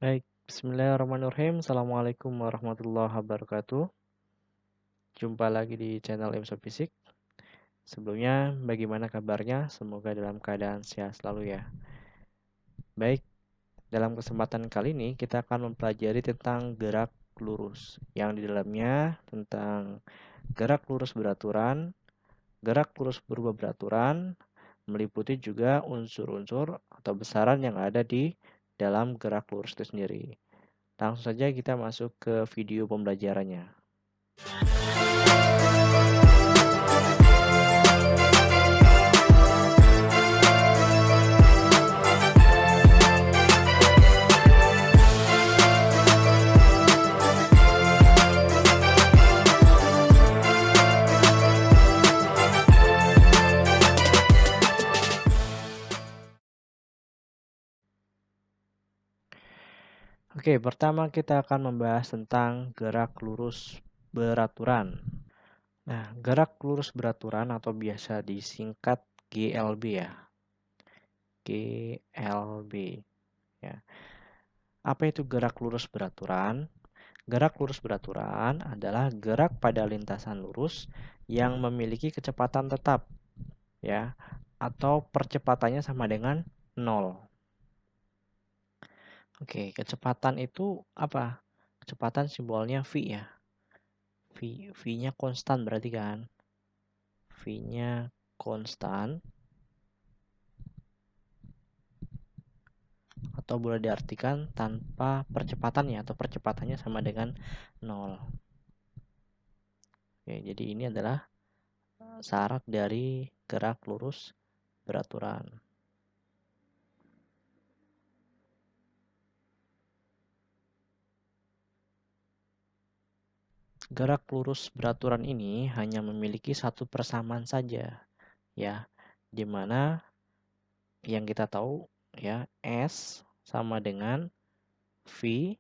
Baik, bismillahirrahmanirrahim. Assalamualaikum warahmatullahi wabarakatuh. Jumpa lagi di channel Imso Fisik. Sebelumnya, bagaimana kabarnya? Semoga dalam keadaan sehat selalu ya. Baik, dalam kesempatan kali ini kita akan mempelajari tentang gerak lurus, yang di dalamnya tentang gerak lurus beraturan, gerak lurus berubah beraturan, meliputi juga unsur-unsur atau besaran yang ada di dalam gerak lurus itu sendiri. Langsung saja kita masuk ke video pembelajarannya. Oke, pertama kita akan membahas tentang gerak lurus beraturan. Nah, gerak lurus beraturan atau biasa disingkat GLB ya. GLB ya. Apa itu gerak lurus beraturan? Gerak lurus beraturan adalah gerak pada lintasan lurus yang memiliki kecepatan tetap ya, atau percepatannya sama dengan 0. Oke, kecepatan itu apa? Kecepatan simbolnya V ya. V-nya konstan berarti kan. V-nya konstan. Atau boleh diartikan tanpa percepatannya atau percepatannya sama dengan 0. Oke, jadi ini adalah syarat dari gerak lurus beraturan. Gerak lurus beraturan ini hanya memiliki satu persamaan saja, ya, di mana yang kita tahu ya S sama dengan V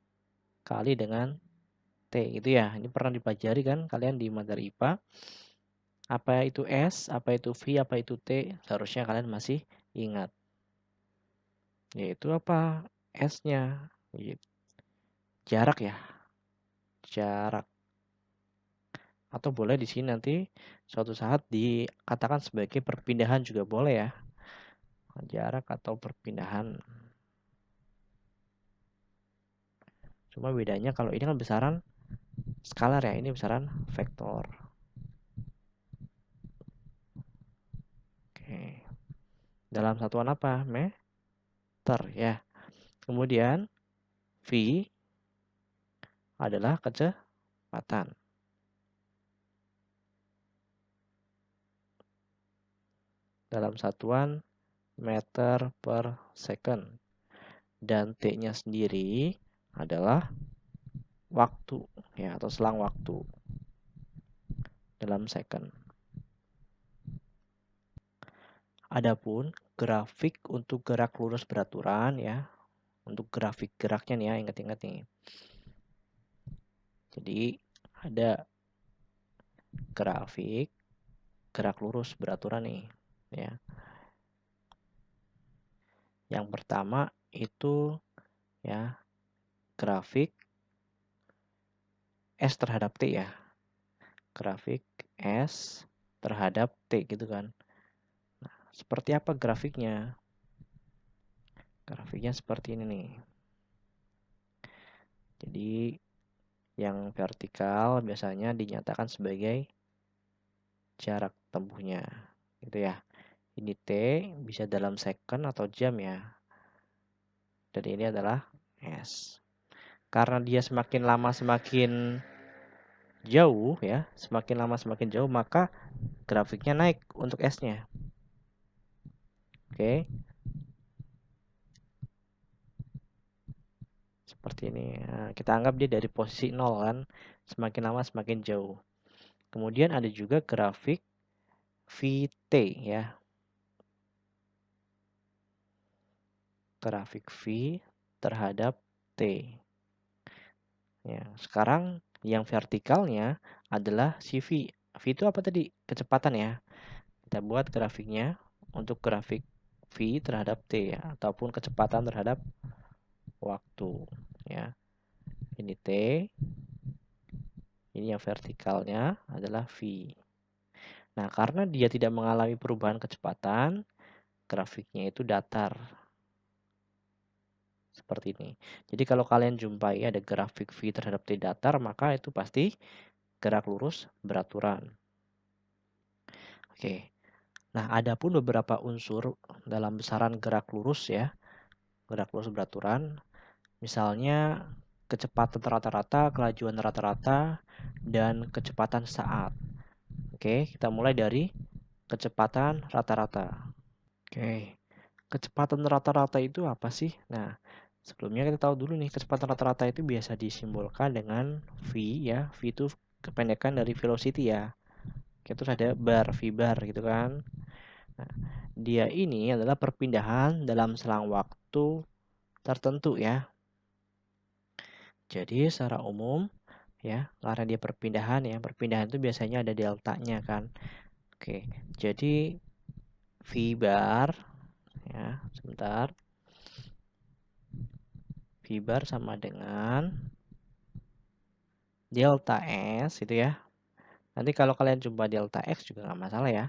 kali dengan T gitu ya. Ini pernah dipelajari kan kalian di materi IPA. Apa itu S, apa itu V, apa itu T? Seharusnya kalian masih ingat. Yaitu apa? S-nya jarak ya. Jarak. Atau boleh di sini nanti suatu saat dikatakan sebagai perpindahan juga boleh ya. Jarak atau perpindahan. Cuma bedanya kalau ini kan besaran skalar ya, ini besaran vektor. Oke. Dalam satuan apa? Meter ya. Kemudian V adalah kecepatan. Dalam satuan meter per second. Dan T-nya sendiri adalah waktu ya, atau selang waktu dalam second. Adapun grafik untuk gerak lurus beraturan ya, untuk grafik geraknya nih ya, ingat-ingat nih. Jadi ada grafik gerak lurus beraturan nih ya. Yang pertama itu ya grafik S terhadap T ya. Grafik S terhadap T gitu kan. Nah, seperti apa grafiknya? Grafiknya seperti ini nih. Jadi yang vertikal biasanya dinyatakan sebagai jarak tempuhnya gitu ya. Ini T bisa dalam second atau jam ya. Dan ini adalah S. Karena dia semakin lama semakin jauh ya, semakin lama semakin jauh, maka grafiknya naik untuk S-nya. Oke. Seperti ini. Nah, kita anggap dia dari posisi 0 kan, semakin lama semakin jauh. Kemudian ada juga grafik VT ya. Grafik V terhadap T. Ya, sekarang yang vertikalnya adalah si V. V itu apa tadi? Kecepatan ya. Kita buat grafiknya untuk grafik V terhadap T ya, ataupun kecepatan terhadap waktu. ini T, ini yang vertikalnya adalah V. Nah, karena dia tidak mengalami perubahan kecepatan, grafiknya itu datar. Seperti ini. Jadi kalau kalian jumpai ada grafik V terhadap T datar, maka itu pasti gerak lurus beraturan. Oke. Nah, ada pun beberapa unsur dalam besaran gerak lurus ya. Gerak lurus beraturan. Misalnya kecepatan rata-rata, kelajuan rata-rata, dan kecepatan saat. Oke, kita mulai dari kecepatan rata-rata. Oke, kecepatan rata-rata itu apa sih? Nah, sebelumnya kita tahu dulu nih, kecepatan rata-rata itu biasa disimbolkan dengan V ya. V itu kependekan dari velocity ya. Terus ada bar, V bar gitu kan. Nah, dia ini adalah perpindahan dalam selang waktu tertentu ya. Jadi secara umum ya, karena dia perpindahan ya, perpindahan itu biasanya ada deltanya kan. Oke, jadi V bar ya, sebentar. V bar sama dengan delta S itu ya. Nanti kalau kalian jumpa delta X juga nggak masalah ya.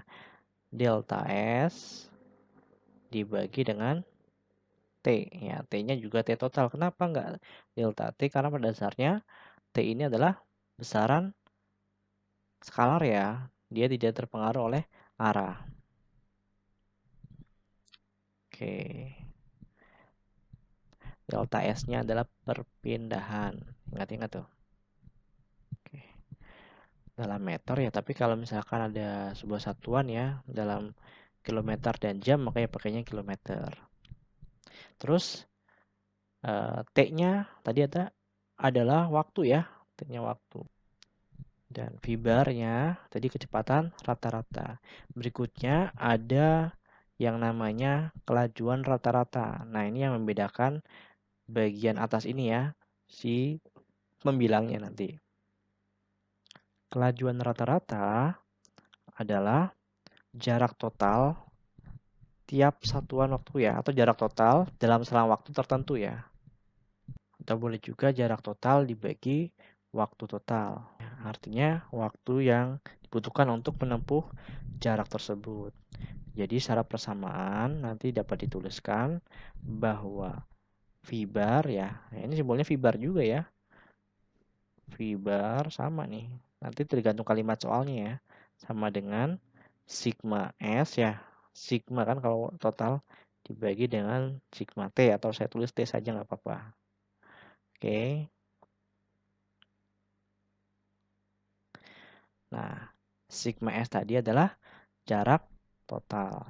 Delta S dibagi dengan T ya. T-nya juga T total. Kenapa nggak delta T? Karena pada dasarnya T ini adalah besaran skalar ya. Dia tidak terpengaruh oleh arah. Oke. Delta S-nya adalah perpindahan. Ingat-ingat tuh. Oke. Dalam meter ya, tapi kalau misalkan ada sebuah satuan ya dalam kilometer dan jam, makanya pakainya kilometer. Terus T-nya tadi adalah waktu ya, T-nya waktu. Dan V bar-nya tadi kecepatan rata-rata. Berikutnya ada yang namanya kelajuan rata-rata. Nah, ini yang membedakan bagian atas ini ya, si pembilangnya nanti. Kelajuan rata-rata adalah jarak total tiap satuan waktu ya, atau jarak total dalam selang waktu tertentu ya. Atau boleh juga jarak total dibagi waktu total. Artinya waktu yang dibutuhkan untuk menempuh jarak tersebut. Jadi secara persamaan nanti dapat dituliskan bahwa V bar ya, ini simbolnya V bar juga ya. V bar sama nih. Nanti tergantung kalimat soalnya ya. Sama dengan sigma S ya. Sigma kan kalau total dibagi dengan sigma T, atau saya tulis T saja nggak apa-apa. Oke. Nah, sigma S tadi adalah jarak total.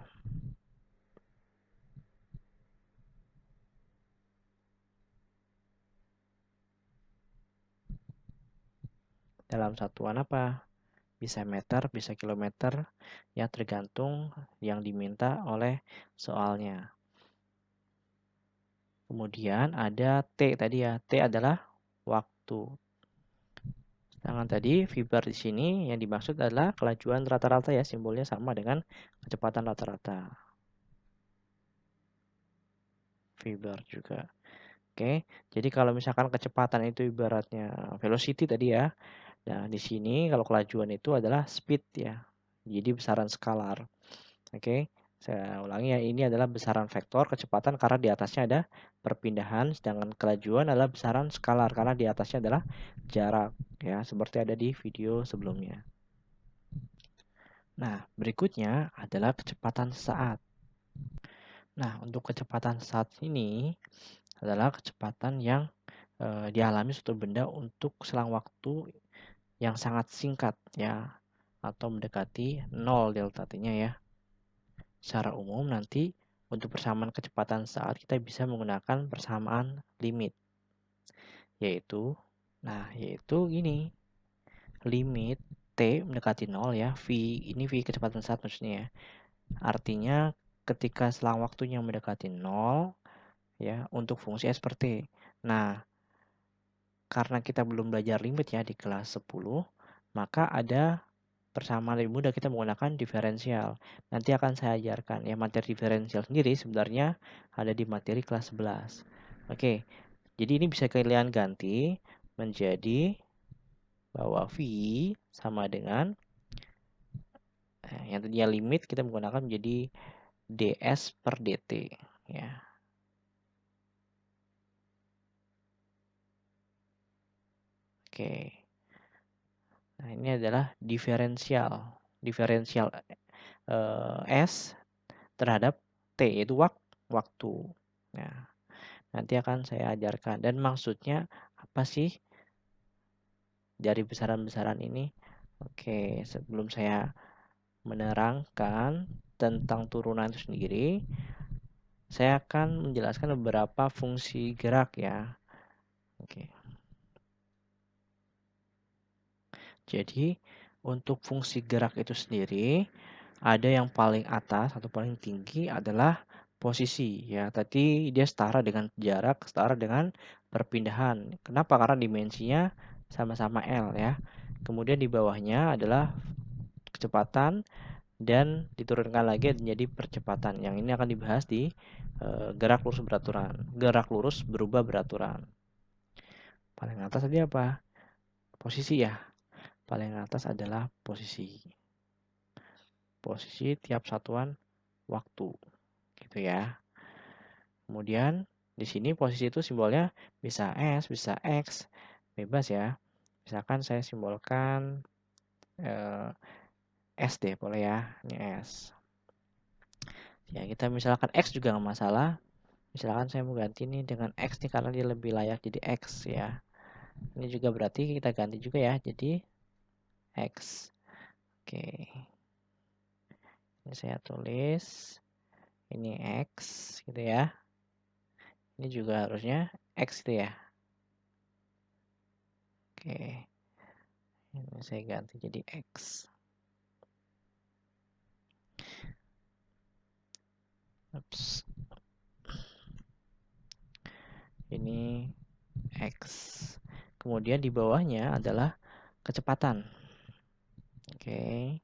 Dalam satuan apa? Bisa meter, bisa kilometer, ya tergantung yang diminta oleh soalnya. Kemudian ada T tadi ya. T adalah waktu. Sedangkan tadi V bar di sini yang dimaksud adalah kelajuan rata-rata ya, simbolnya sama dengan kecepatan rata-rata. V bar juga. Oke, jadi kalau misalkan kecepatan itu ibaratnya velocity tadi ya. Nah, di sini kalau kelajuan itu adalah speed ya. Jadi besaran skalar. Oke, saya ulangi ya, ini adalah besaran vektor kecepatan karena di atasnya ada perpindahan, sedangkan kelajuan adalah besaran skalar karena di atasnya adalah jarak ya, seperti ada di video sebelumnya. Nah, berikutnya adalah kecepatan saat. Nah, untuk kecepatan saat ini adalah kecepatan yang dialami suatu benda untuk selang waktu yang sangat singkat ya, atau mendekati 0 delta T-nya ya. Secara umum nanti untuk persamaan kecepatan saat kita bisa menggunakan persamaan limit. Yaitu gini. Limit T mendekati 0 ya. V, ini V kecepatan saat maksudnya ya. Artinya ketika selang waktunya mendekati 0 ya untuk fungsi S per T. Nah, karena kita belum belajar limit ya di kelas 10, maka ada persamaan lebih mudah, kita menggunakan diferensial. Nanti akan saya ajarkan ya, materi diferensial sendiri sebenarnya ada di materi kelas 11. Oke, jadi ini bisa kalian ganti menjadi bahwa V sama dengan yang tadinya limit kita menggunakan menjadi ds per dt ya. Oke. Nah, ini adalah diferensial S terhadap T, yaitu waktu. Nah, nanti akan saya ajarkan. Dan maksudnya apa sih dari besaran-besaran ini? Oke, sebelum saya menerangkan tentang turunan itu sendiri, saya akan menjelaskan beberapa fungsi gerak ya. Oke. Jadi, untuk fungsi gerak itu sendiri, ada yang paling atas atau paling tinggi adalah posisi ya. Tadi dia setara dengan jarak, setara dengan perpindahan. Kenapa? Karena dimensinya sama-sama L ya. Kemudian di bawahnya adalah kecepatan dan diturunkan lagi menjadi percepatan. Yang ini akan dibahas di gerak lurus beraturan. Gerak lurus berubah beraturan. Paling atas tadi apa? Posisi ya. Paling atas adalah posisi. Posisi tiap satuan waktu. Gitu ya. Kemudian di sini posisi itu simbolnya bisa S, bisa X, bebas ya. Misalkan saya simbolkan S deh, boleh ya. Ini S. Ya, kita misalkan X juga nggak masalah. Misalkan saya mau ganti nih dengan X nih karena dia lebih layak jadi X ya. Ini juga berarti kita ganti juga ya jadi X. Oke. Ini saya tulis. Ini X gitu ya. Ini juga harusnya X gitu ya. Oke. Ini saya ganti jadi X. Ups. Ini X. Kemudian di bawahnya adalah kecepatan. Oke.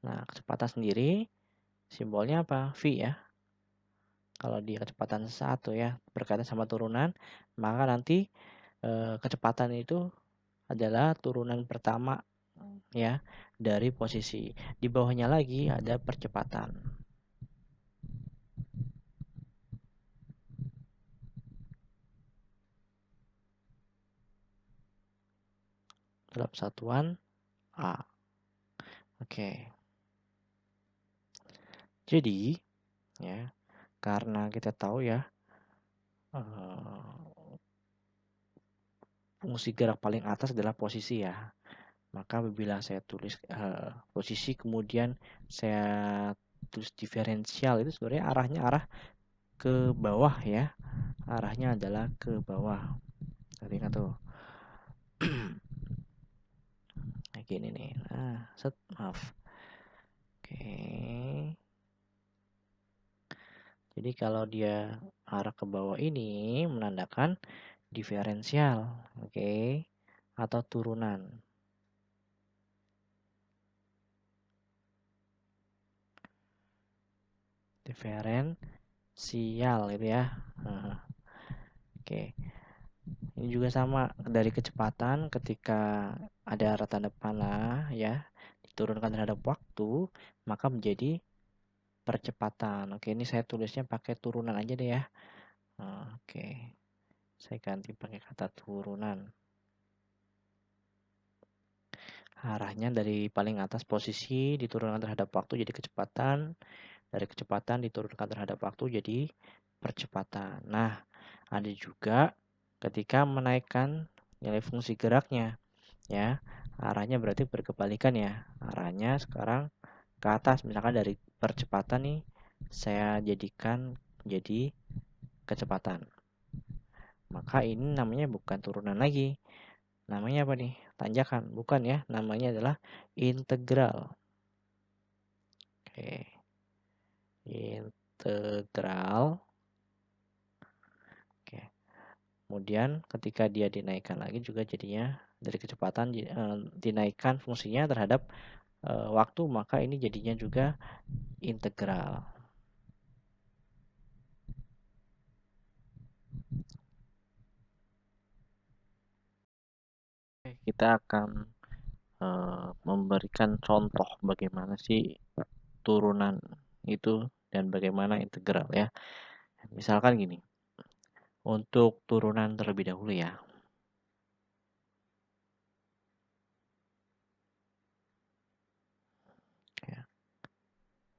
Nah, kecepatan sendiri simbolnya apa? V ya. Kalau di kecepatan satu ya, berkaitan sama turunan, maka nanti kecepatan itu adalah turunan pertama ya dari posisi. Di bawahnya lagi ada percepatan. Dalam satuan A. Oke. Jadi ya, karena kita tahu ya fungsi gerak paling atas adalah posisi ya. Maka apabila saya tulis posisi kemudian saya tulis diferensial itu sebenarnya arahnya arah ke bawah ya. Arahnya adalah ke bawah. Tadi kan tuh. Kayak gini nih. Nah, maaf. Oke. Jadi kalau dia arah ke bawah ini menandakan diferensial, oke, atau turunan. Diferensial itu ya. Oke. Ini juga sama dari kecepatan ketika ada arah tanda panah ya, diturunkan terhadap waktu, maka menjadi percepatan. Oke, ini saya tulisnya pakai turunan aja deh ya. Oke. Saya ganti pakai kata turunan. Arahnya dari paling atas posisi diturunkan terhadap waktu jadi kecepatan, dari kecepatan diturunkan terhadap waktu jadi percepatan. Nah, ada juga ketika menaikkan nilai fungsi geraknya ya. Arahnya berarti berkebalikan ya. Arahnya sekarang ke atas, misalkan dari percepatan nih saya jadikan jadi kecepatan. Maka ini namanya bukan turunan lagi. Namanya apa nih? Tanjakan, bukan ya. Namanya adalah integral. Oke. Integral. Oke. Kemudian ketika dia dinaikkan lagi juga jadinya dari kecepatan dinaikkan fungsinya terhadap waktu, maka ini jadinya juga integral. Kita akan memberikan contoh bagaimana sih turunan itu dan bagaimana integral ya. Misalkan gini, untuk turunan terlebih dahulu ya.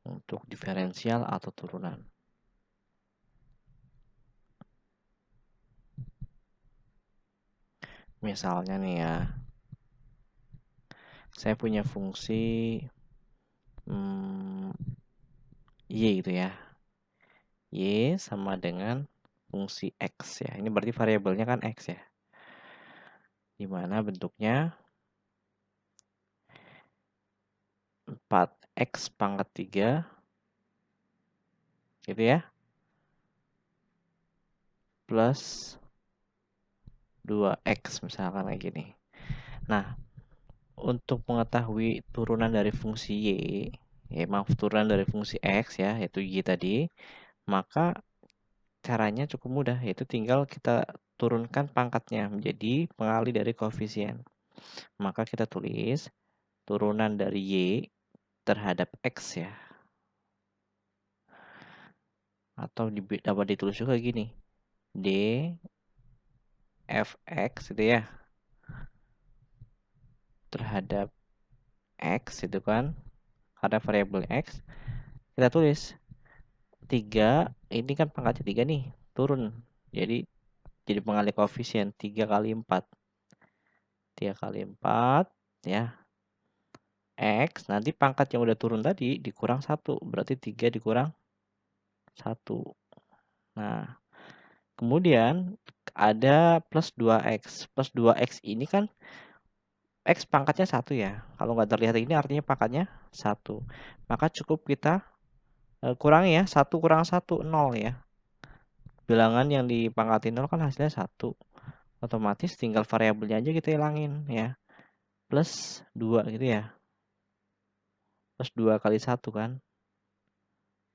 Untuk diferensial atau turunan. Misalnya nih ya, saya punya fungsi y gitu ya. Y sama dengan fungsi x ya. Ini berarti variabelnya kan x ya. Dimana bentuknya 4x pangkat 3 gitu ya. Plus 2x misalkan kayak gini. Nah, untuk mengetahui turunan dari fungsi y, turunan dari fungsi x ya, yaitu y tadi, maka caranya cukup mudah, yaitu tinggal kita turunkan pangkatnya menjadi pengali dari koefisien. Maka kita tulis turunan dari y terhadap x ya. Atau dapat ditulis juga gini, d fx gitu ya, terhadap x itu kan, karena variabel x, kita tulis 3, ini kan pangkatnya 3 nih, turun. Jadi pengali koefisien 3 kali 4. 3 kali 4 ya. X, nanti pangkat yang udah turun tadi dikurang 1. Berarti 3 dikurang 1. Nah, kemudian ada plus 2x. Plus 2x ini kan x pangkatnya 1 ya. Kalau nggak terlihat ini artinya pangkatnya 1. Maka cukup kita kurangi ya. 1 kurang 1, 0 ya. Bilangan yang dipangkatin 0 kan hasilnya 1. Otomatis tinggal variabelnya aja kita hilangin ya. Plus 2 gitu ya. Plus 2 kali 1 kan.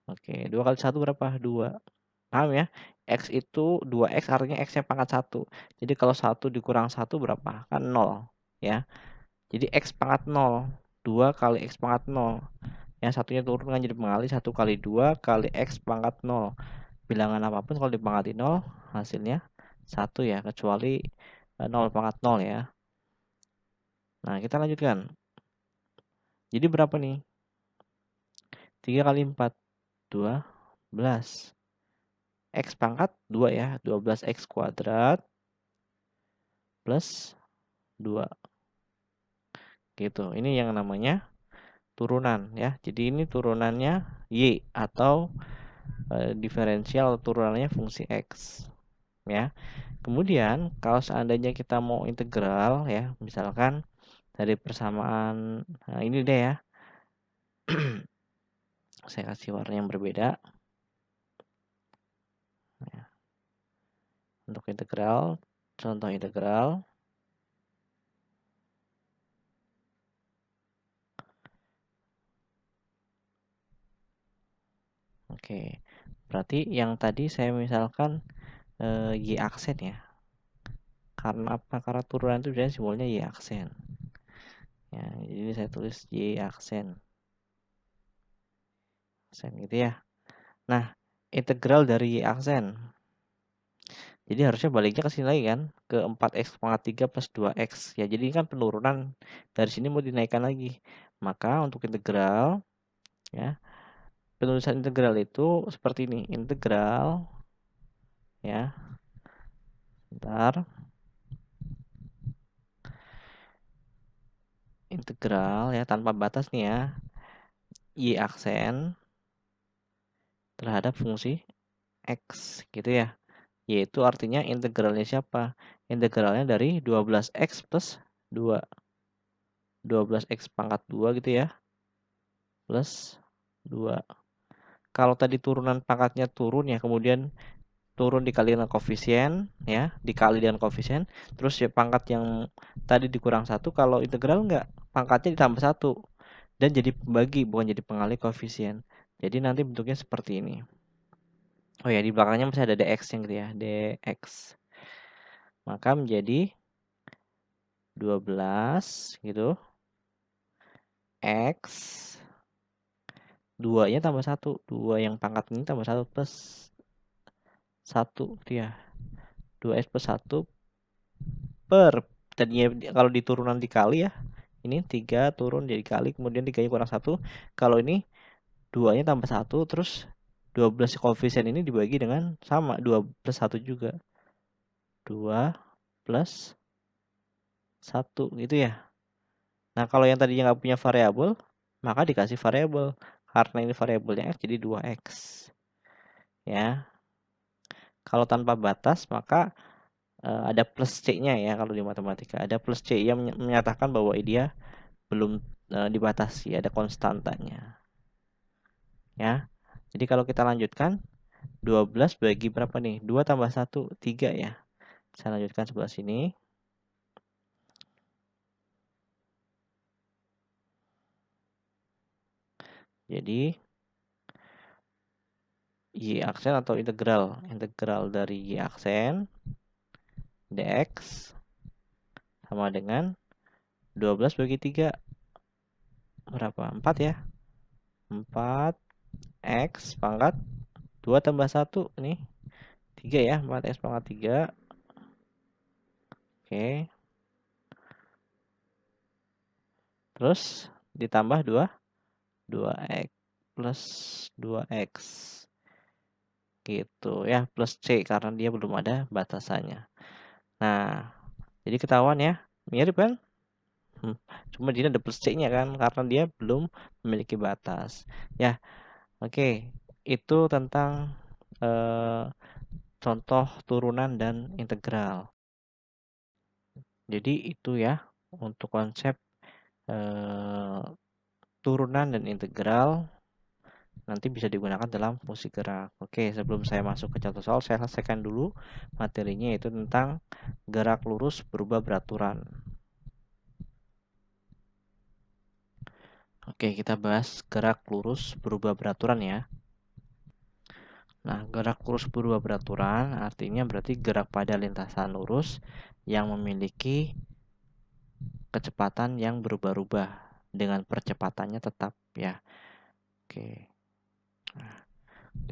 Oke, 2 kali 1 berapa? 2. Paham ya? X itu 2x artinya x-nya pangkat 1. Jadi kalau 1 dikurang 1 berapa? Kan 0 ya. Jadi x pangkat 0. 2 kali x pangkat 0. Yang satunya turun kan jadi pengali 1 kali 2 kali x pangkat 0. Bilangan apapun kalau dipangkati 0 hasilnya 1 ya, kecuali 0 pangkat 0 ya. Nah, kita lanjutkan. Jadi berapa nih? 3 kali 4, 12. X pangkat 2 ya, 12x kuadrat plus 2. Gitu. Ini yang namanya turunan ya. Jadi ini turunannya y atau diferensial turunannya fungsi x ya. Kemudian kalau seandainya kita mau integral ya, misalkan dari persamaan ini deh ya. Saya kasih warna yang berbeda. Ya. Untuk integral, contoh integral. Oke. Berarti yang tadi saya misalkan y aksen ya. Karena apa? Karena turunan itu biasanya simbolnya y aksen. Ya, jadi saya tulis y aksen. Aksen gitu ya. Nah, integral dari y aksen. Jadi harusnya baliknya ke sini lagi kan, ke 4x pangkat 3 plus 2x. Ya, jadi kan penurunan dari sini mau dinaikkan lagi. Maka untuk integral ya, penulisan integral itu seperti ini. Integral ya. Bentar. Integral ya tanpa batas nih ya. Y aksen terhadap fungsi x gitu ya. Yaitu artinya integralnya siapa? Integralnya dari 12x plus 2. 12x pangkat 2 gitu ya. Plus 2. Kalau tadi turunan pangkatnya turun ya, kemudian turun dikali dengan koefisien ya, dikali dengan koefisien, terus ya pangkat yang tadi dikurang 1, kalau integral enggak, pangkatnya ditambah 1 dan jadi pembagi bukan jadi pengali koefisien. Jadi nanti bentuknya seperti ini. Oh ya, di belakangnya masih ada dx yang gitu ya, dx. Maka menjadi 12 gitu. X 2-nya tambah 1. 2 yang pangkat ini tambah 1 plus 1 gitu ya. 2x plus 1 per tadinya kalau di turunan dikali ya. Ini 3 turun jadi kali, kemudian 3-nya kurang 1. Kalau ini 2-nya tambah 1, terus 12 koefisien ini dibagi dengan sama 2 plus 1 juga. 2 plus 1 gitu ya. Nah, kalau yang tadinya nggak punya variabel, maka dikasih variabel. Karena ini variabelnya x, jadi 2x. Ya. Kalau tanpa batas, maka ada plus C-nya ya kalau di matematika. Ada plus C yang menyatakan bahwa dia belum dibatasi, ada konstantanya. Ya. Jadi kalau kita lanjutkan, 12 bagi berapa nih? 2 tambah 1, 3 ya. Saya lanjutkan sebelah sini. Jadi Y aksen atau integral. Integral dari Y aksen dx sama dengan 12 bagi 3. Berapa? 4 ya. 4 X pangkat 2 tambah 1 nih. 3 ya. 4X pangkat 3. Oke. Terus ditambah 2x plus 2x. Gitu ya. Plus C karena dia belum ada batasannya. Nah, jadi ketahuan ya. Mirip kan? Cuma dia ada plus C-nya kan, karena dia belum memiliki batas. Ya, oke. Itu tentang contoh turunan dan integral. Jadi itu ya untuk konsep turunan dan integral nanti bisa digunakan dalam fungsi gerak. Oke, sebelum saya masuk ke contoh soal, saya selesaikan dulu materinya, yaitu tentang gerak lurus berubah beraturan. Oke, kita bahas gerak lurus berubah beraturan ya. Nah, gerak lurus berubah beraturan artinya berarti gerak pada lintasan lurus yang memiliki kecepatan yang berubah-ubah dengan percepatannya tetap ya. Oke. Nah,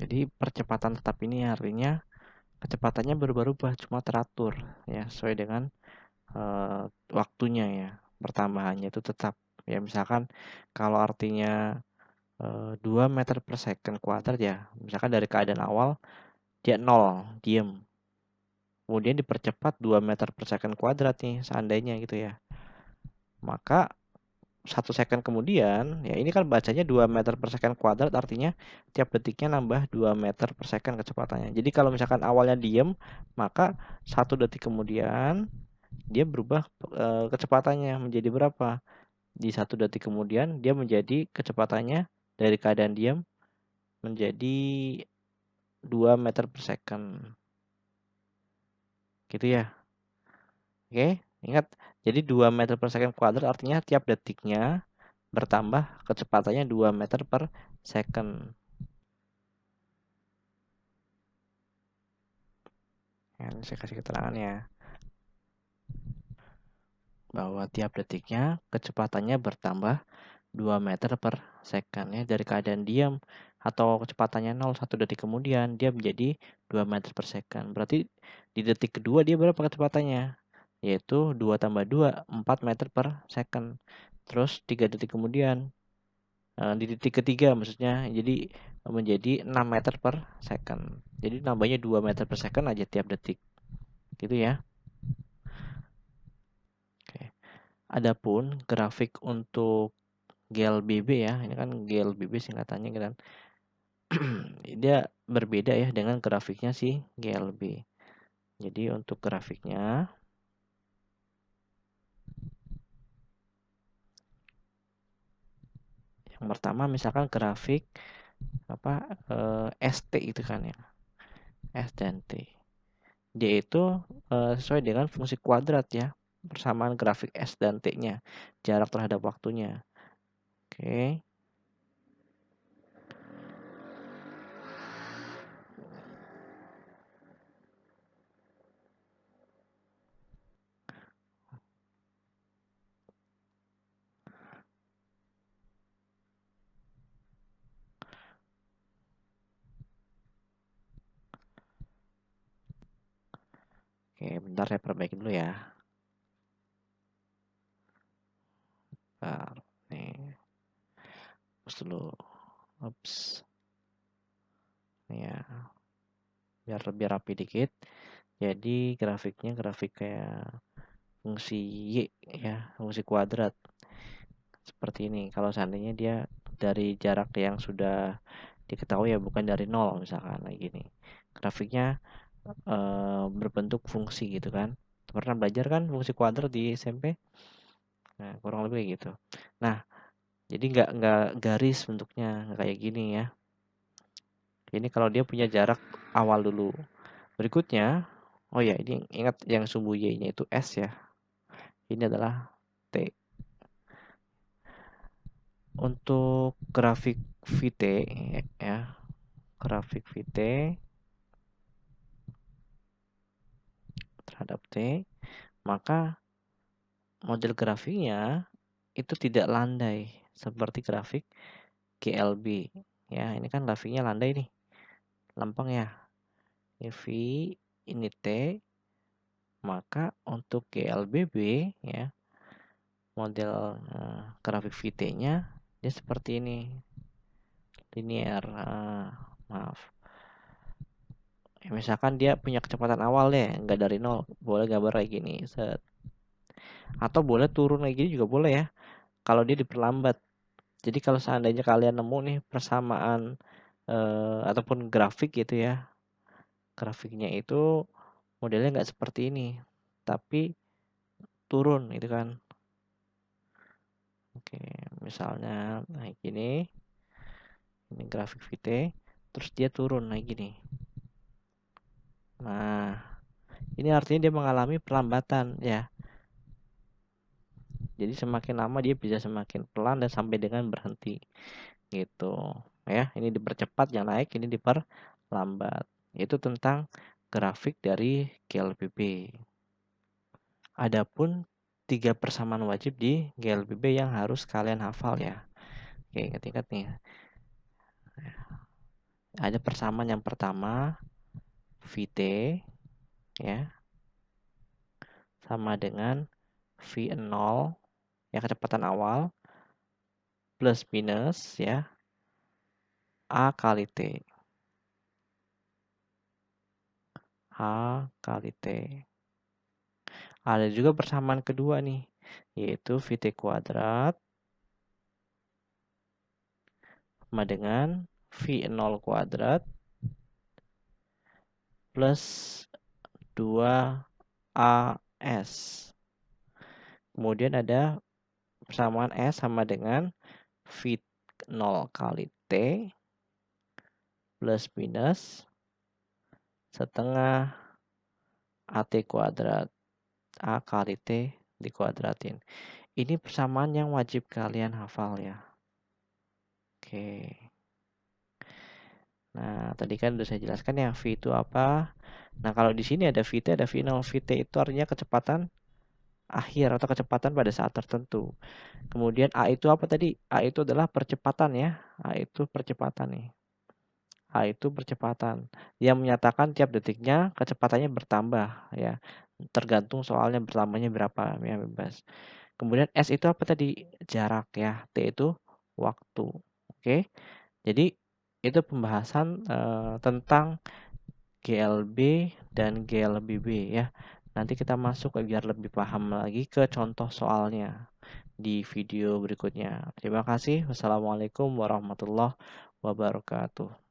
jadi percepatan tetap ini artinya kecepatannya berubah-ubah, cuma teratur ya sesuai dengan waktunya ya. Pertambahannya itu tetap ya, misalkan kalau artinya 2 meter per second kuadrat ya, misalkan dari keadaan awal dia 0, diem. Kemudian dipercepat 2 meter per second kuadrat nih, seandainya gitu ya. Maka 1 second kemudian, ya ini kan bacanya 2 meter per second kuadrat, artinya tiap detiknya nambah 2 meter per second kecepatannya. Jadi kalau misalkan awalnya diem, maka 1 detik kemudian dia berubah kecepatannya menjadi berapa? Di 1 detik kemudian dia menjadi kecepatannya dari keadaan diam menjadi 2 meter per second. Gitu ya. Oke, ingat. Jadi 2 meter per second kuadrat artinya tiap detiknya bertambah kecepatannya 2 meter per second. Ya, ini saya kasih keterangan ya. Bahwa tiap detiknya kecepatannya bertambah 2 meter per second ya, dari keadaan diam atau kecepatannya 0 1 detik kemudian dia menjadi 2 meter per second. Berarti di detik kedua dia berapa kecepatannya? Yaitu 2 tambah 2, 4 meter per second. Terus 3 detik kemudian di detik ketiga maksudnya jadi menjadi 6 meter per second. Jadi nambahnya 2 meter per second aja tiap detik. Gitu ya. Oke. Adapun grafik untuk GLBB ya, ini kan GLBB singkatannya kan. Dia berbeda ya dengan grafiknya si GLB. Jadi untuk grafiknya yang pertama misalkan grafik ST itu kan ya. S dan T. Dia itu sesuai dengan fungsi kuadrat ya. Persamaan grafik S dan T-nya, jarak terhadap waktunya. Oke. Oke, bentar saya perbaiki dulu ya. Bentar, nih. Hapus dulu. Ups. Ya, biar lebih rapi dikit. Jadi grafiknya grafik kayak fungsi Y ya, fungsi kuadrat. Seperti ini. Kalau seandainya dia dari jarak yang sudah diketahui ya, bukan dari nol misalkan kayak gini. Grafiknya berbentuk fungsi gitu kan. Pernah belajar kan fungsi kuadrat di SMP? Nah, kurang lebih gitu. Nah, jadi nggak garis bentuknya, nggak kayak gini ya. Ini kalau dia punya jarak awal dulu. Berikutnya, oh ya ini ingat yang sumbu Y-nya itu S ya. Ini adalah T. Untuk grafik VT ya, grafik VT terhadap T, maka model grafiknya itu tidak landai seperti grafik GLB. Ya, ini kan grafiknya landai nih. Lempeng ya. Ini V, ini T. Maka untuk GLBB ya, model grafik VT-nya dia seperti ini. Linear. Maaf. Ya, misalkan dia punya kecepatan awal deh, nggak dari nol. Boleh gambar kayak gini. Set. Atau boleh turun kayak gini juga boleh ya. Kalau dia diperlambat. Jadi kalau seandainya kalian nemu nih persamaan ataupun grafik gitu ya, grafiknya itu modelnya nggak seperti ini, tapi turun gitu kan. Oke, misalnya naik gini, ini grafik VT, terus dia turun naik gini. Nah, ini artinya dia mengalami perlambatan ya. Jadi semakin lama dia bisa semakin pelan dan sampai dengan berhenti gitu ya. Ini dipercepat yang naik, ini diperlambat. Itu tentang grafik dari GLBB. Adapun 3 persamaan wajib di GLBB yang harus kalian hafal ya. Oke, ingat-ingat nih. Ada persamaan yang pertama, VT ya, sama dengan V0 ya, kecepatan awal, plus minus ya, A kali T. A kali T. Ada juga persamaan kedua nih, yaitu VT kuadrat sama dengan V0 kuadrat plus 2AS. Kemudian ada persamaan S sama dengan V0 kali T plus minus setengah AT kuadrat. A kali T dikuadratin. Ini persamaan yang wajib kalian hafal ya. Oke. Nah, tadi kan udah saya jelaskan ya, V itu apa. Nah, kalau di sini ada VT, ada V0. VT itu artinya kecepatan akhir atau kecepatan pada saat tertentu. Kemudian A itu apa tadi? A itu adalah percepatan ya. A itu percepatan nih. A itu percepatan yang menyatakan tiap detiknya kecepatannya bertambah ya. Tergantung soalnya bertambahnya berapa ya, bebas. Kemudian S itu apa tadi? Jarak ya. T itu waktu. Oke. Jadi itu pembahasan tentang GLB dan GLBB ya. Nanti kita masuk biar lebih paham lagi ke contoh soalnya di video berikutnya. Terima kasih. Wassalamualaikum warahmatullahi wabarakatuh.